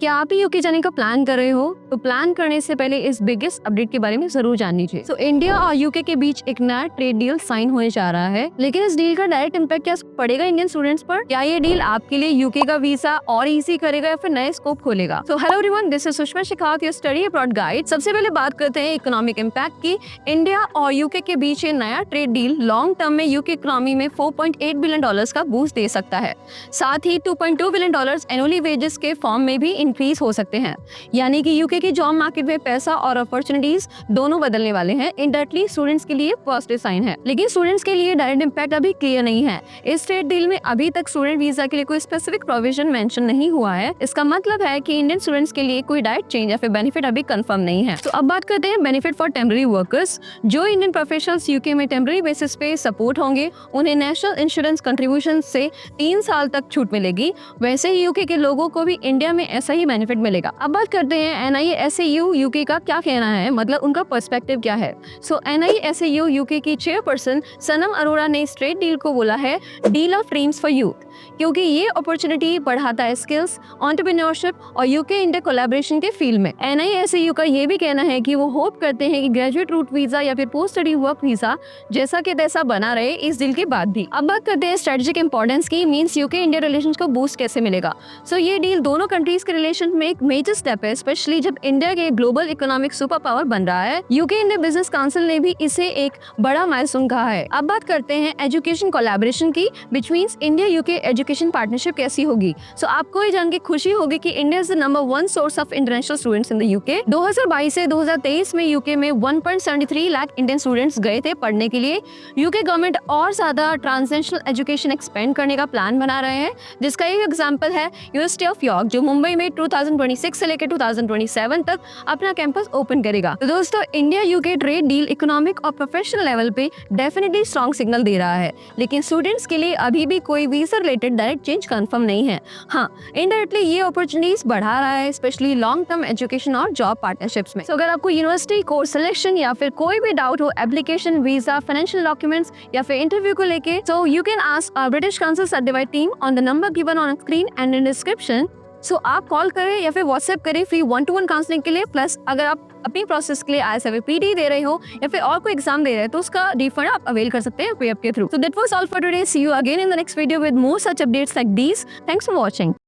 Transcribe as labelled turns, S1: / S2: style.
S1: क्या आप भी यूके जाने का प्लान कर रहे हो? तो प्लान करने से पहले इस बिगेस्ट अपडेट के बारे में जरूर जान लीजिए। तो इंडिया और यूके के बीच एक नया ट्रेड डील साइन होने जा रहा है, लेकिन इस डील का डायरेक्ट इम्पैक्ट क्या पड़ेगा इंडियन स्टूडेंट्स पर? क्या ये डील आपके लिए यूके का वीजा और इजी करेगा या फिर नए स्कोप खोलेगा? तो hello everyone, this is Sushma Shekhawat, your study abroad guide. सबसे पहले बात करते हैं इकोनॉमिक इम्पैक्ट की। इंडिया और यूके के बीच ये नया ट्रेड डील लॉन्ग टर्म में यूके इकोनॉमी में $4.8 बिलियन का बूस्ट दे सकता है। साथ ही $2.2 बिलियन एनुअली वेजेस के फॉर्म में भी इंक्रीज हो सकते हैं, यानी कि यूके की जॉब मार्केट में पैसा और अपॉर्चुनिटीज दोनों बदलने वाले हैं। इनडायरेक्टली स्टूडेंट्स के लिए पॉजिटिव साइन है, लेकिन स्टूडेंट्स के लिए डायरेक्ट इम्पैक्ट अभी क्लियर नहीं है। इस ट्रेड डील में अभी तक स्टूडेंट वीजा के लिए कोई स्पेसिफिक प्रोविजन मेंशन नहीं हुआ है। इसका मतलब है कि इंडियन स्टूडेंट्स के लिए कोई डायरेक्ट चेंज या फिर बेनिफिट अभी कंफर्म नहीं है। तो अब बात करते हैं बेनिफिट फॉर टेम्पररी वर्कर्स। जो इंडियन प्रोफेशनल्स यूके में टेम्पररी बेसिस पे सपोर्ट होंगे, उन्हें नेशनल इंश्योरेंस कंट्रीब्यूशन से 3 साल तक छूट मिलेगी। वैसे ही यूके के लोगों को भी इंडिया में ऐसा ही बेनिफिट मिलेगा। अब बात करते हैं NISAU यूके का क्या कहना है, मतलब उनका पर्सपेक्टिव क्या है। सो NISAU यूके की चेयरपर्सन सनम अरोड़ा ने इस ट्रेड डील को बोला है deal of dreams for youth, क्योंकि ये अपॉर्चुनिटी बढ़ाता है स्किल्स, एंटरप्रेन्योरशिप और यूके इंडिया कोलैबोरेशन के फील्ड में। NISAU का ये भी कहना है कि वो होप करते हैं कि ग्रेजुएट रूट वीजा या फिर पोस्ट स्टडी वर्क वीजा जैसा के तैसा बना रहे इस डील के बाद भी। अब बात करते हैं स्ट्रेटेजिक इंपॉर्टेंस की, मींस यूके इंडिया रिलेशंस को बूस्ट कैसे मिलेगा। सो ये डील दोनों कंट्रीज के रिलेशन में एक मेजर स्टेप है, स्पेशली जब इंडिया के ग्लोबल इकोनॉमिक सुपर पावर बन रहा है। यूके इंडिया बिजनेस काउंसिल ने भी इसे एक बड़ा माइलस्टोन कहा है। अब बात करते हैं एजुकेशन कोलैबोरेशन की, which means India UK education partnership कैसी होगी। सो आपको ये जान के खुशी होगी कि India is the number 1 source of international students in the UK. 2022 से 2023 में यूके में 1.73 लाख इंडियन स्टूडेंट्स गए थे पढ़ने के लिए। यूके गवर्नमेंट और ज्यादा ट्रांसनेशनल एजुकेशन एक्सपेंड करने का प्लान बना रहे हैं, जिसका एक एग्जांपल है यूनिवर्सिटी ऑफ यॉर्क, जो मुंबई में 2026 से लेकर 2027 तक अपना कैंपस ओपन करेगा। तो दोस्तों, India UK trade deal economic और प्रोफेशनल लेवल पे डेफिनेटली स्ट्रॉन्ग सिग्नल दे रहा है, लेकिन स्टूडेंट्स के लिए अभी भी कोई visa related direct change confirm नहीं है। हाँ, इनडायरेक्टली ये अपॉर्चुनिटीज बढ़ा रहा है, स्पेशली लॉन्ग टर्म एजुकेशन और जॉब पार्टनरशिप्स में। तो अगर आपको यूनिवर्सिटी कोर्स सिलेक्शन या फिर कोई भी डाउट हो एप्लीकेशन, वीजा, फाइनेंशियल डॉक्यूमेंट्स या फिर इंटरव्यू को लेके, so you can ask our British Council Certified team on the number given on screen and in description. So आप कॉल करें या फिर व्हाट्सएप करें फ्री 1-to-1 काउंसलिंग के लिए। प्लस अगर आप अपनी प्रोसेस के लिए ISFPD दे रहे हो या फिर और कोई एग्जाम दे रहे हो तो उसका रिफंड आप अवेल कर सकते हैं पे ऐप के through. So that was all for today. See you again in the next video with more such updates like these. Thanks for watching.